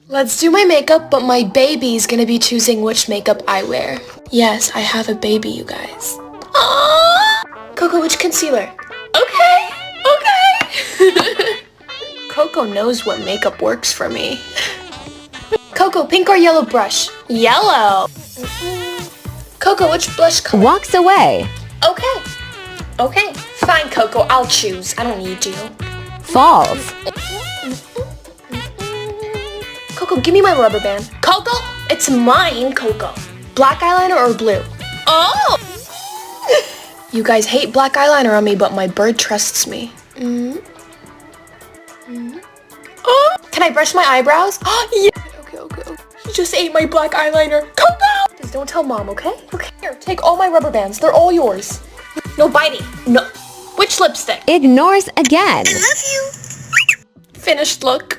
Let's do my makeup, but my baby's gonna be choosing which makeup I wear. Yes, I have a baby, you guys. Aww! Coco, which concealer? Okay, okay. Coco knows what makeup works for me. Coco, pink or yellow brush? Yellow. Coco, which blush color? Walks away. Okay. Okay. Fine, Coco, I'll choose. I don't need you. Falls. Coco, give me my rubber band. Coco, it's mine, Coco. Black eyeliner or blue? Oh! You guys hate black eyeliner on me, but my bird trusts me. Oh! Can I brush my eyebrows? Yeah. Okay. He just ate my black eyeliner. Coco! Just don't tell mom, okay? Okay. Here, take all my rubber bands. They're all yours. No biting. No. Which lipstick? Ignores again. Finished look.